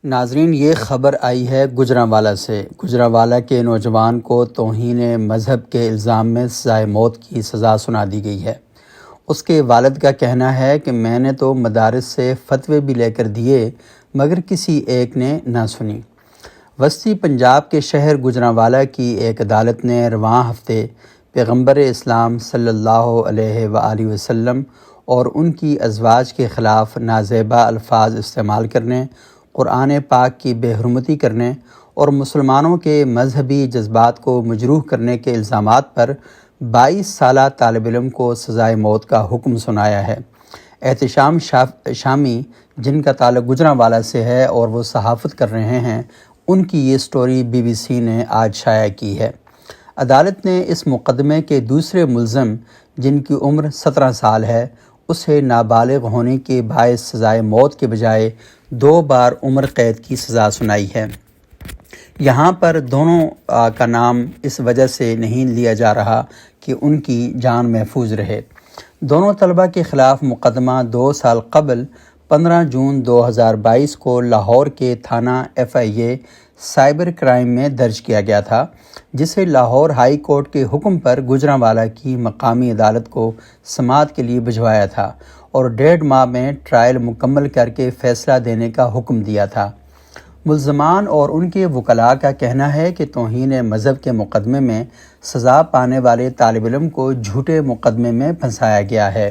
ناظرین، یہ خبر آئی ہے گوجرانوالہ سے۔ گوجرانوالہ کے نوجوان کو توہین مذہب کے الزام میں سزائے موت کی سزا سنا دی گئی ہے۔ اس کے والد کا کہنا ہے کہ میں نے تو مدارس سے فتوے بھی لے کر دیے مگر کسی ایک نے نہ سنی۔ وسطی پنجاب کے شہر گوجرانوالہ کی ایک عدالت نے رواں ہفتے پیغمبر اسلام صلی اللہ علیہ وآلہ وسلم اور ان کی ازواج کے خلاف نازیبا الفاظ استعمال کرنے، قرآن پاک کی بے حرمتی کرنے اور مسلمانوں کے مذہبی جذبات کو مجروح کرنے کے الزامات پر 22 سالہ طالب علم کو سزائے موت کا حکم سنایا ہے۔ احتشام شامی، جن کا تعلق گوجرانوالہ سے ہے اور وہ صحافت کر رہے ہیں، ان کی یہ سٹوری BBC نے آج شائع کی ہے۔ عدالت نے اس مقدمے کے دوسرے ملزم، جن کی عمر 17 سال ہے، اسے نابالغ ہونے کے باعث سزائے موت کے بجائے 2 بار عمر قید کی سزا سنائی ہے۔ یہاں پر دونوں کا نام اس وجہ سے نہیں لیا جا رہا کہ ان کی جان محفوظ رہے۔ دونوں طلبہ کے خلاف مقدمہ 2 سال قبل 15 جون 2022 کو لاہور کے تھانہ FIA سائبر کرائم میں درج کیا گیا تھا، جسے لاہور ہائی کورٹ کے حکم پر گوجرانوالہ کی مقامی عدالت کو سماعت کے لیے بھجوایا تھا اور 1.5 ماہ میں ٹرائل مکمل کر کے فیصلہ دینے کا حکم دیا تھا۔ ملزمان اور ان کے وکلاء کا کہنا ہے کہ توہین مذہب کے مقدمے میں سزا پانے والے طالب علم کو جھوٹے مقدمے میں پھنسایا گیا ہے۔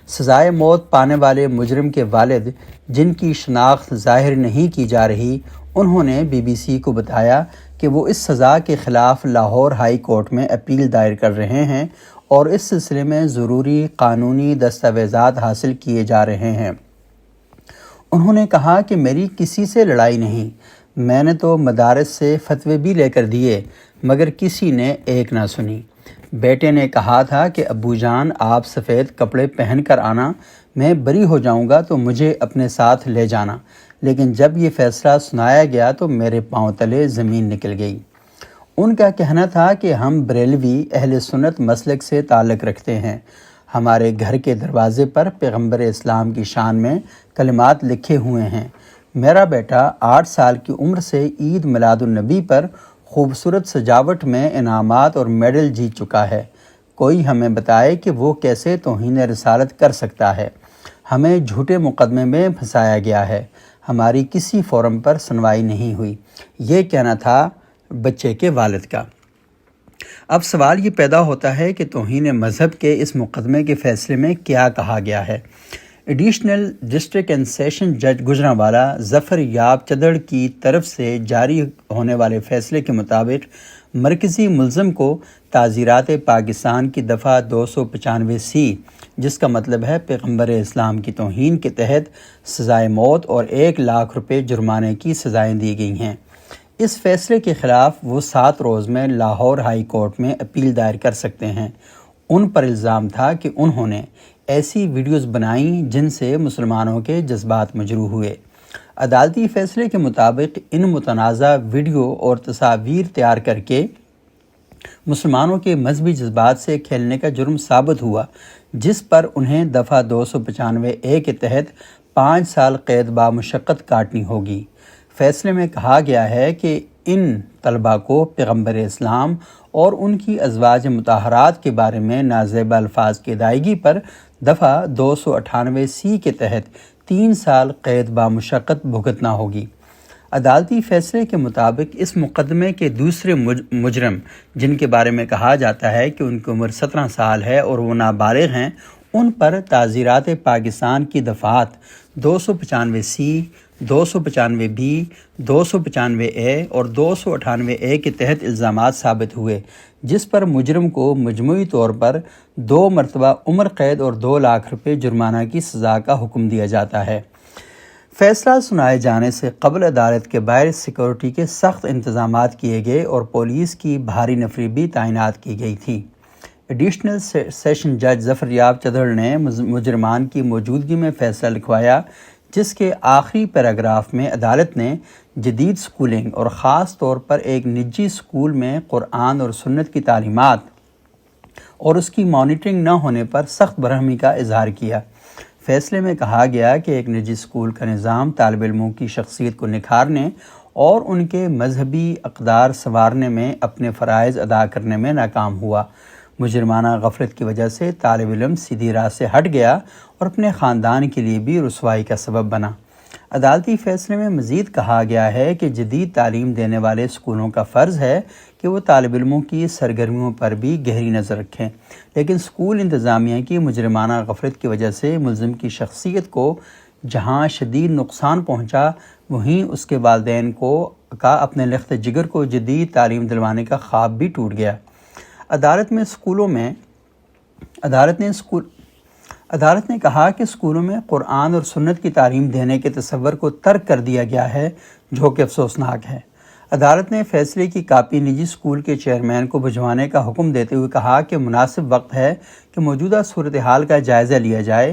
سزائے موت پانے والے مجرم کے والد، جن کی شناخت ظاہر نہیں کی جا رہی، انہوں نے BBC کو بتایا کہ وہ اس سزا کے خلاف لاہور ہائی کورٹ میں اپیل دائر کر رہے ہیں اور اس سلسلے میں ضروری قانونی دستاویزات حاصل کیے جا رہے ہیں۔ انہوں نے کہا کہ میری کسی سے لڑائی نہیں، میں نے تو مدارس سے فتوے بھی لے کر دیے مگر کسی نے ایک نہ سنی۔ بیٹے نے کہا تھا کہ ابو جان، آپ سفید کپڑے پہن کر آنا، میں بری ہو جاؤں گا تو مجھے اپنے ساتھ لے جانا، لیکن جب یہ فیصلہ سنایا گیا تو میرے پاؤں تلے زمین نکل گئی۔ ان کا کہنا تھا کہ ہم بریلوی اہل سنت مسلک سے تعلق رکھتے ہیں، ہمارے گھر کے دروازے پر پیغمبر اسلام کی شان میں کلمات لکھے ہوئے ہیں۔ میرا بیٹا 8 سال کی عمر سے عید میلاد النبی پر خوبصورت سجاوٹ میں انعامات اور میڈل جیت چکا ہے۔ کوئی ہمیں بتائے کہ وہ کیسے توہین رسالت کر سکتا ہے۔ ہمیں جھوٹے مقدمے میں پھنسایا گیا ہے، ہماری کسی فورم پر سنوائی نہیں ہوئی۔ یہ کہنا تھا بچے کے والد کا۔ اب سوال یہ پیدا ہوتا ہے کہ توہین مذہب کے اس مقدمے کے فیصلے میں کیا کہا گیا ہے؟ ایڈیشنل ڈسٹرکٹ اینڈ سیشن جج گوجرانوالہ ظفر یاب چدڑ کی طرف سے جاری ہونے والے فیصلے کے مطابق مرکزی ملزم کو تعزیرات پاکستان کی دفعہ 295C، جس کا مطلب ہے پیغمبر اسلام کی توہین کے تحت سزائے موت اور 1 لاکھ روپے جرمانے کی سزائیں دی گئی ہیں۔ اس فیصلے کے خلاف وہ 7 روز میں لاہور ہائی کورٹ میں اپیل دائر کر سکتے ہیں۔ ان پر الزام تھا کہ انہوں نے ایسی ویڈیوز بنائیں جن سے مسلمانوں کے جذبات مجروح ہوئے۔ عدالتی فیصلے کے مطابق ان متنازع ویڈیو اور تصاویر تیار کر کے مسلمانوں کے مذہبی جذبات سے کھیلنے کا جرم ثابت ہوا، جس پر انہیں دفعہ 295A کے تحت 5 سال قید بامشقت کاٹنی ہوگی۔ فیصلے میں کہا گیا ہے کہ ان طلباء کو پیغمبر اسلام اور ان کی ازواج مطہرات کے بارے میں نازیبا الفاظ کی ادائیگی پر دفعہ 298C کے تحت 3 سال قید بامشقت بھگتنا ہوگی۔ عدالتی فیصلے کے مطابق اس مقدمے کے دوسرے مجرم، جن کے بارے میں کہا جاتا ہے کہ ان کی عمر 17 سال ہے اور وہ نابالغ ہیں، ان پر تعزیرات پاکستان کی دفعات 295C، 295B، 295A اور 298A کے تحت الزامات ثابت ہوئے، جس پر مجرم کو مجموعی طور پر 2 مرتبہ عمر قید اور 2 لاکھ روپے جرمانہ کی سزا کا حکم دیا جاتا ہے۔ فیصلہ سنائے جانے سے قبل عدالت کے باہر سیکورٹی کے سخت انتظامات کیے گئے اور پولیس کی بھاری نفری بھی تعینات کی گئی تھی۔ ایڈیشنل سیشن جج ظفر یاب چدڑ نے مجرمان کی موجودگی میں فیصلہ لکھوایا، جس کے آخری پیراگراف میں عدالت نے جدید سکولنگ اور خاص طور پر ایک نجی سکول میں قرآن اور سنت کی تعلیمات اور اس کی مانیٹرنگ نہ ہونے پر سخت برہمی کا اظہار کیا۔ فیصلے میں کہا گیا کہ ایک نجی اسکول کا نظام طالب علموں کی شخصیت کو نکھارنے اور ان کے مذہبی اقدار سنوارنے میں اپنے فرائض ادا کرنے میں ناکام ہوا۔ مجرمانہ غفلت کی وجہ سے طالب علم سیدھی راہ سے ہٹ گیا اور اپنے خاندان کے لیے بھی رسوائی کا سبب بنا۔ عدالتی فیصلے میں مزید کہا گیا ہے کہ جدید تعلیم دینے والے اسکولوں کا فرض ہے کہ وہ طالب علموں کی سرگرمیوں پر بھی گہری نظر رکھیں، لیکن اسکول انتظامیہ کی مجرمانہ غفلت کی وجہ سے ملزم کی شخصیت کو جہاں شدید نقصان پہنچا، وہیں اس کے والدین کا اپنے لخت جگر کو جدید تعلیم دلوانے کا خواب بھی ٹوٹ گیا۔ عدالت نے کہا کہ اسکولوں میں قرآن اور سنت کی تعلیم دینے کے تصور کو ترک کر دیا گیا ہے، جو کہ افسوسناک ہے۔ عدالت نے فیصلے کی کاپی نجی اسکول کے چیئرمین کو بھجوانے کا حکم دیتے ہوئے کہا کہ مناسب وقت ہے کہ موجودہ صورتحال کا جائزہ لیا جائے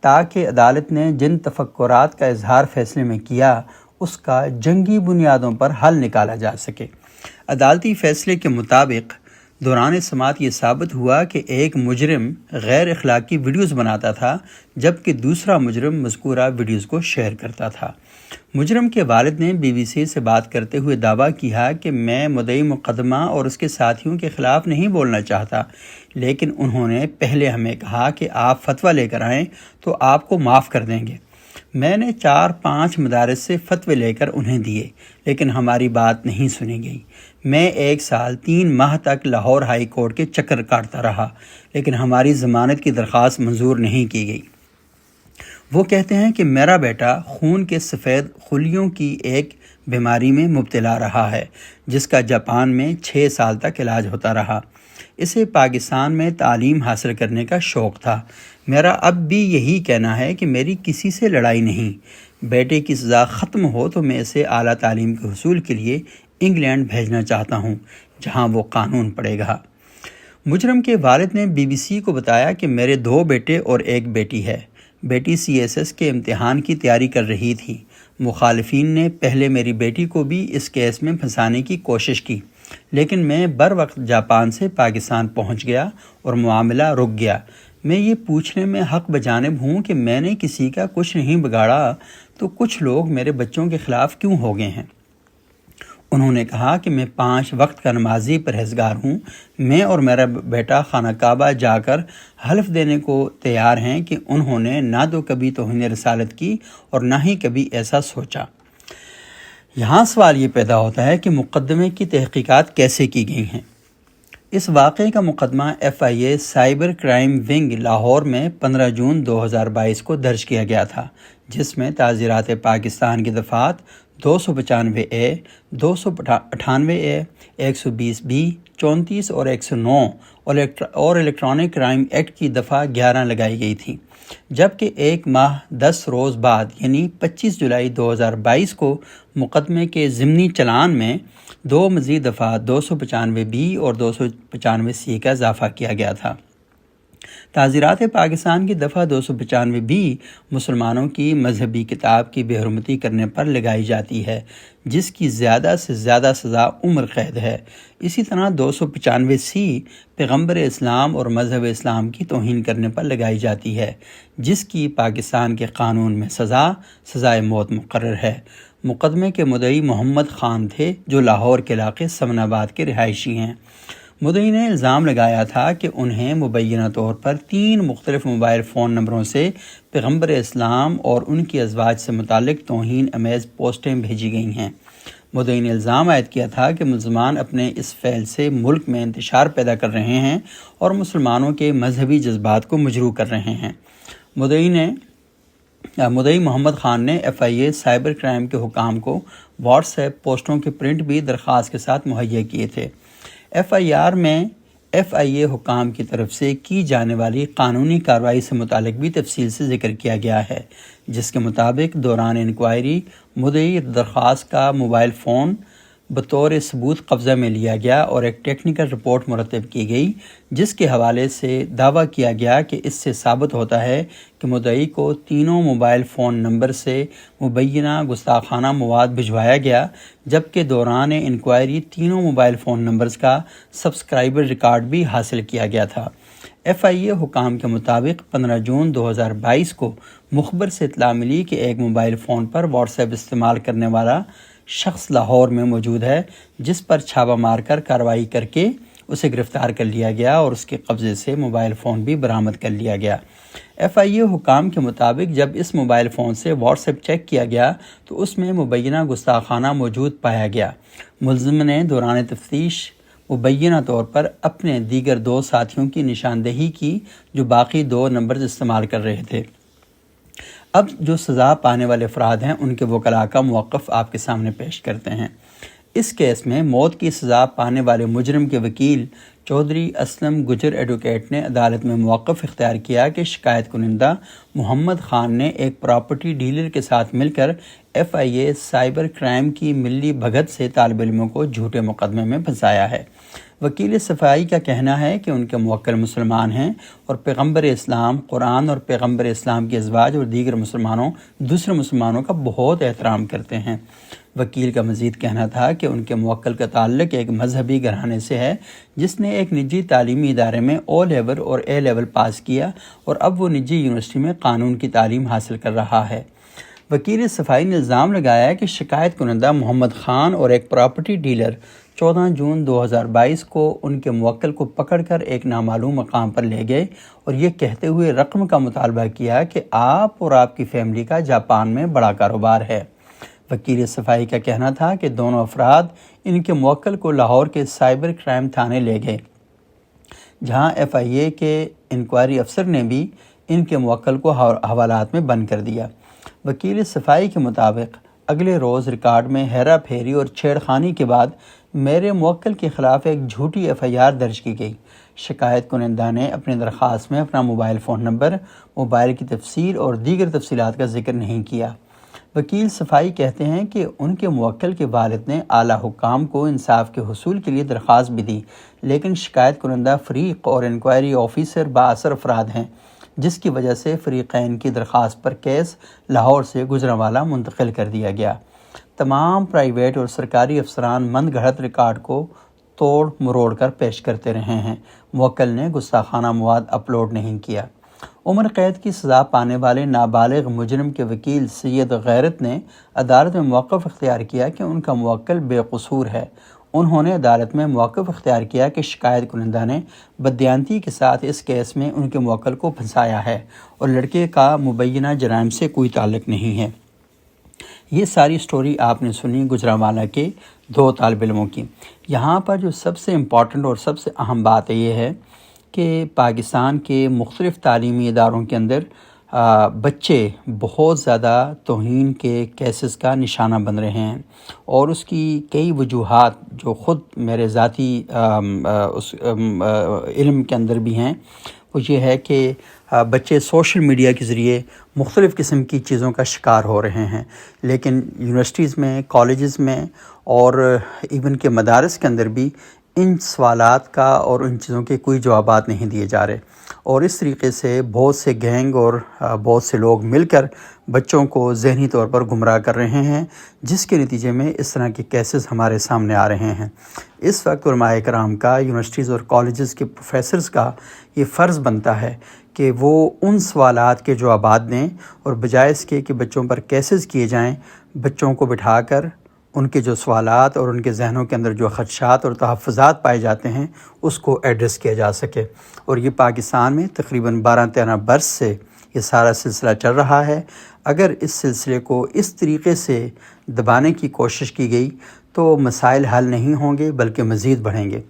تاکہ عدالت نے جن تفکرات کا اظہار فیصلے میں کیا اس کا جنگی بنیادوں پر حل نکالا جا سکے۔ عدالتی فیصلے کے مطابق دوران سماعت یہ ثابت ہوا کہ ایک مجرم غیر اخلاقی ویڈیوز بناتا تھا جبکہ دوسرا مجرم مذکورہ ویڈیوز کو شیئر کرتا تھا۔ مجرم کے والد نے BBC سے بات کرتے ہوئے دعویٰ کیا کہ میں مدعی مقدمہ اور اس کے ساتھیوں کے خلاف نہیں بولنا چاہتا، لیکن انہوں نے پہلے ہمیں کہا کہ آپ فتویٰ لے کر آئیں تو آپ کو معاف کر دیں گے۔ میں نے 4-5 مدارس سے فتوے لے کر انہیں دیے، لیکن ہماری بات نہیں سنی گئی۔ میں 1 سال 3 ماہ تک لاہور ہائی کورٹ کے چکر کاٹتا رہا، لیکن ہماری ضمانت کی درخواست منظور نہیں کی گئی۔ وہ کہتے ہیں کہ میرا بیٹا خون کے سفید خلیوں کی ایک بیماری میں مبتلا رہا ہے جس کا جاپان میں 6 سال تک علاج ہوتا رہا۔ اسے پاکستان میں تعلیم حاصل کرنے کا شوق تھا۔ میرا اب بھی یہی کہنا ہے کہ میری کسی سے لڑائی نہیں۔ بیٹے کی سزا ختم ہو تو میں اسے اعلیٰ تعلیم کے حصول کے لیے انگلینڈ بھیجنا چاہتا ہوں جہاں وہ قانون پڑھے گا۔ مجرم کے والد نے BBC کو بتایا کہ میرے 2 بیٹے اور 1 بیٹی ہے۔ بیٹی CSS کے امتحان کی تیاری کر رہی تھی۔ مخالفین نے پہلے میری بیٹی کو بھی اس کیس میں پھنسانے کی کوشش کی، لیکن میں بر وقت جاپان سے پاکستان پہنچ گیا اور معاملہ رک گیا۔ میں یہ پوچھنے میں حق بجانب ہوں کہ میں نے کسی کا کچھ نہیں بگاڑا تو کچھ لوگ میرے بچوں کے خلاف کیوں ہو گئے ہیں؟ انہوں نے کہا کہ میں 5 وقت کا نمازی پرہیزگار ہوں۔ میں اور میرا بیٹا خانہ کعبہ جا کر حلف دینے کو تیار ہیں کہ انہوں نے نہ تو کبھی توہین رسالت کی اور نہ ہی کبھی ایسا سوچا۔ یہاں سوال یہ پیدا ہوتا ہے کہ مقدمے کی تحقیقات کیسے کی گئی ہیں؟ اس واقعے کا مقدمہ FIA cyber crime wing Lahore میں 15 جون 2022 کو درج کیا گیا تھا، جس میں تعزیرات پاکستان کی دفعات 295A، 298A، 120B، 34 اور 109 اور الیکٹرانک کرائم ایکٹ کی دفعہ 11 لگائی گئی تھی، جبکہ 1 ماہ 10 روز بعد یعنی 25 جولائی 2022 کو مقدمے کے ضمنی چلان میں 2 مزید دفعات 295B اور 295C کا اضافہ کیا گیا تھا۔ تعزیرات پاکستان کی دفعہ 295B مسلمانوں کی مذہبی کتاب کی بے حرمتی کرنے پر لگائی جاتی ہے، جس کی زیادہ سے زیادہ سزا عمر قید ہے۔ اسی طرح 295C پیغمبر اسلام اور مذہب اسلام کی توہین کرنے پر لگائی جاتی ہے، جس کی پاکستان کے قانون میں سزائے موت مقرر ہے۔ مقدمے کے مدعی محمد خان تھے جو لاہور کے علاقے سمن آباد کے رہائشی ہیں۔ مدعی نے الزام لگایا تھا کہ انہیں مبینہ طور پر 3 مختلف موبائل فون نمبروں سے پیغمبر اسلام اور ان کی ازواج سے متعلق توہین آمیز پوسٹیں بھیجی گئی ہیں۔ مدعی نے الزام عائد کیا تھا کہ ملزمان اپنے اس فعل سے ملک میں انتشار پیدا کر رہے ہیں اور مسلمانوں کے مذہبی جذبات کو مجروح کر رہے ہیں۔ مدعی محمد خان نے FIA سائبر کرائم کے حکام کو واٹس ایپ پوسٹوں کے پرنٹ بھی درخواست کے ساتھ مہیا کیے تھے۔ FIR میں FIA حکام کی طرف سے کی جانے والی قانونی کارروائی سے متعلق بھی تفصیل سے ذکر کیا گیا ہے، جس کے مطابق دوران انکوائری مدعی درخواست کا موبائل فون بطور ثبوت قبضہ میں لیا گیا اور ایک ٹیکنیکل رپورٹ مرتب کی گئی، جس کے حوالے سے دعویٰ کیا گیا کہ اس سے ثابت ہوتا ہے کہ مدعی کو تینوں موبائل فون نمبر سے مبینہ گستاخانہ مواد بھجوایا گیا، جبکہ دوران انکوائری تینوں موبائل فون نمبرز کا سبسکرائبر ریکارڈ بھی حاصل کیا گیا تھا۔ FIA حکام کے مطابق 15 جون 2022 کو مخبر سے اطلاع ملی کہ ایک موبائل فون پر واٹس ایپ استعمال کرنے والا شخص لاہور میں موجود ہے، جس پر چھاپہ مار کر کارروائی کر کے اسے گرفتار کر لیا گیا اور اس کے قبضے سے موبائل فون بھی برآمد کر لیا گیا۔ FIA حکام کے مطابق جب اس موبائل فون سے واٹس ایپ چیک کیا گیا تو اس میں مبینہ گستاخانہ موجود پایا گیا۔ ملزم نے دوران تفتیش مبینہ طور پر اپنے دیگر 2 ساتھیوں کی نشاندہی کی جو باقی 2 نمبرز استعمال کر رہے تھے۔ اب جو سزا پانے والے افراد ہیں ان کے وکلاء کا موقف آپ کے سامنے پیش کرتے ہیں۔ اس کیس میں موت کی سزا پانے والے مجرم کے وکیل چودھری اسلم گجر ایڈوکیٹ نے عدالت میں موقف اختیار کیا کہ شکایت کنندہ محمد خان نے ایک پراپرٹی ڈیلر کے ساتھ مل کر FIA سائبر کرائم کی ملی بھگت سے طالب علموں کو جھوٹے مقدمے میں پھنسایا ہے۔ وکیل صفائی کا کہنا ہے کہ ان کے موکل مسلمان ہیں اور پیغمبر اسلام، قرآن اور پیغمبر اسلام کے ازواج اور دیگر دوسرے مسلمانوں کا بہت احترام کرتے ہیں۔ وکیل کا مزید کہنا تھا کہ ان کے موکل کا تعلق ایک مذہبی گھرانے سے ہے جس نے ایک نجی تعلیمی ادارے میں O لیول اور A لیول پاس کیا اور اب وہ نجی یونیورسٹی میں قانون کی تعلیم حاصل کر رہا ہے۔ وکیل صفائی نے الزام لگایا کہ شکایت کنندہ محمد خان اور ایک پراپرٹی ڈیلر 14 جون 2022 کو ان کے موکل کو پکڑ کر ایک نامعلوم مقام پر لے گئے اور یہ کہتے ہوئے رقم کا مطالبہ کیا کہ آپ اور آپ کی فیملی کا جاپان میں بڑا کاروبار ہے۔ وکیل صفائی کا کہنا تھا کہ دونوں افراد ان کے موکل کو لاہور کے سائبر کرائم تھانے لے گئے، جہاں FIA کے انکوائری افسر نے بھی ان کے موکل کو حوالات میں بند کر دیا۔ وکیل صفائی کے مطابق اگلے روز ریکارڈ میں ہیرا پھیری اور چھیڑ خانی کے بعد میرے موکل کے خلاف ایک جھوٹی FIR درج کی گئی۔ شکایت کنندہ نے اپنی درخواست میں اپنا موبائل فون نمبر، موبائل کی تفصیل اور دیگر تفصیلات کا ذکر نہیں کیا۔ وکیل صفائی کہتے ہیں کہ ان کے موکل کے والد نے اعلیٰ حکام کو انصاف کے حصول کے لیے درخواست بھی دی، لیکن شکایت کنندہ فریق اور انکوائری آفیسر بااثر افراد ہیں، جس کی وجہ سے فریقین کی درخواست پر کیس لاہور سے گجرانوالہ منتقل کر دیا گیا۔ تمام پرائیویٹ اور سرکاری افسران مند گھڑت ریکارڈ کو توڑ مروڑ کر پیش کرتے رہے ہیں۔ موکل نے گستاخانہ مواد اپلوڈ نہیں کیا۔ عمر قید کی سزا پانے والے نابالغ مجرم کے وکیل سید غیرت نے عدالت میں موقف اختیار کیا کہ ان کا موکل بے قصور ہے۔ انہوں نے عدالت میں موقف اختیار کیا کہ شکایت کنندہ نے بددیانتی کے ساتھ اس کیس میں ان کے موکل کو پھنسایا ہے اور لڑکے کا مبینہ جرائم سے کوئی تعلق نہیں ہے۔ یہ ساری سٹوری آپ نے سنی گجرانوالہ کے 2 طالب علموں کی۔ یہاں پر جو سب سے امپورٹنٹ اور سب سے اہم بات یہ ہے کہ پاکستان کے مختلف تعلیمی اداروں کے اندر بچے بہت زیادہ توہین کے کیسز کا نشانہ بن رہے ہیں، اور اس کی کئی وجوہات جو خود میرے ذاتی اس علم کے اندر بھی ہیں، وہ یہ ہے کہ بچے سوشل میڈیا کے ذریعے مختلف قسم کی چیزوں کا شکار ہو رہے ہیں، لیکن یونیورسٹیز میں، کالجز میں اور ایون کے مدارس کے اندر بھی ان سوالات کا اور ان چیزوں کے کوئی جوابات نہیں دیے جا رہے، اور اس طریقے سے بہت سے گینگ اور بہت سے لوگ مل کر بچوں کو ذہنی طور پر گمراہ کر رہے ہیں، جس کے نتیجے میں اس طرح کے کیسز ہمارے سامنے آ رہے ہیں۔ اس وقت علماء کرام کا، یونیورسٹیز اور کالجز کے پروفیسرز کا یہ فرض بنتا ہے کہ وہ ان سوالات کے جوابات دیں، اور بجائے اس کے کہ بچوں پر کیسز کیے جائیں، بچوں کو بٹھا کر ان کے جو سوالات اور ان کے ذہنوں کے اندر جو خدشات اور تحفظات پائے جاتے ہیں اس کو ایڈریس کیا جا سکے۔ اور یہ پاکستان میں تقریباً 12-13 برس سے یہ سارا سلسلہ چل رہا ہے۔ اگر اس سلسلے کو اس طریقے سے دبانے کی کوشش کی گئی تو مسائل حل نہیں ہوں گے بلکہ مزید بڑھیں گے۔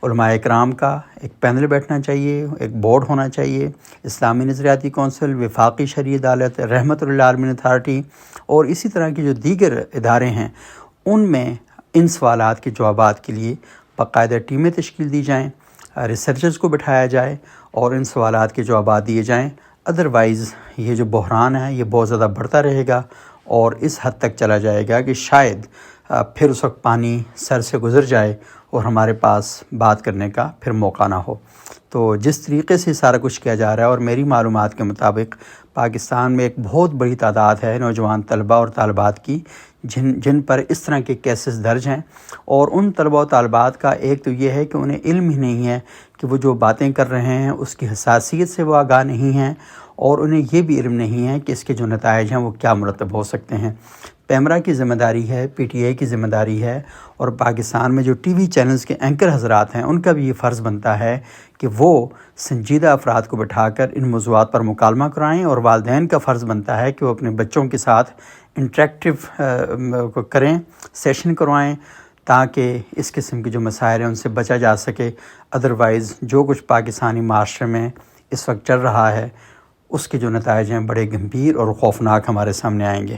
علماء اکرام کا ایک پینل بیٹھنا چاہیے، ایک بورڈ ہونا چاہیے، اسلامی نظریاتی کونسل، وفاقی شرعی عدالت، رحمت للعالمین اتھارٹی اور اسی طرح کے جو دیگر ادارے ہیں، ان میں ان سوالات کے جوابات کے لیے باقاعدہ ٹیمیں تشکیل دی جائیں، ریسرچرز کو بٹھایا جائے اور ان سوالات کے جوابات دیے جائیں۔ ادروائز یہ جو بحران ہے یہ بہت زیادہ بڑھتا رہے گا اور اس حد تک چلا جائے گا کہ شاید پھر اس وقت پانی سر سے گزر جائے اور ہمارے پاس بات کرنے کا پھر موقع نہ ہو۔ تو جس طریقے سے سارا کچھ کیا جا رہا ہے، اور میری معلومات کے مطابق پاکستان میں ایک بہت بڑی تعداد ہے نوجوان طلباء اور طالبات کی جن پر اس طرح کے کیسز درج ہیں، اور ان طلباء و طالبات کا ایک تو یہ ہے کہ انہیں علم ہی نہیں ہے کہ وہ جو باتیں کر رہے ہیں اس کی حساسیت سے وہ آگاہ نہیں ہیں، اور انہیں یہ بھی علم نہیں ہے کہ اس کے جو نتائج ہیں وہ کیا مرتب ہو سکتے ہیں۔ پیمرا کی ذمہ داری ہے، پی ٹی آئی کی ذمہ داری ہے، اور پاکستان میں جو ٹی وی چینلز کے اینکر حضرات ہیں ان کا بھی یہ فرض بنتا ہے کہ وہ سنجیدہ افراد کو بٹھا کر ان موضوعات پر مکالمہ کرائیں، اور والدین کا فرض بنتا ہے کہ وہ اپنے بچوں کے ساتھ انٹریکٹیو کریں، سیشن کروائیں، تاکہ اس قسم کے جو مسائل ہیں ان سے بچا جا سکے۔ ادروائز جو کچھ پاکستانی معاشرے میں اس وقت چل رہا ہے اس کے جو نتائج ہیں بڑے گمبھیر اور خوفناک ہمارے سامنے آئیں گے۔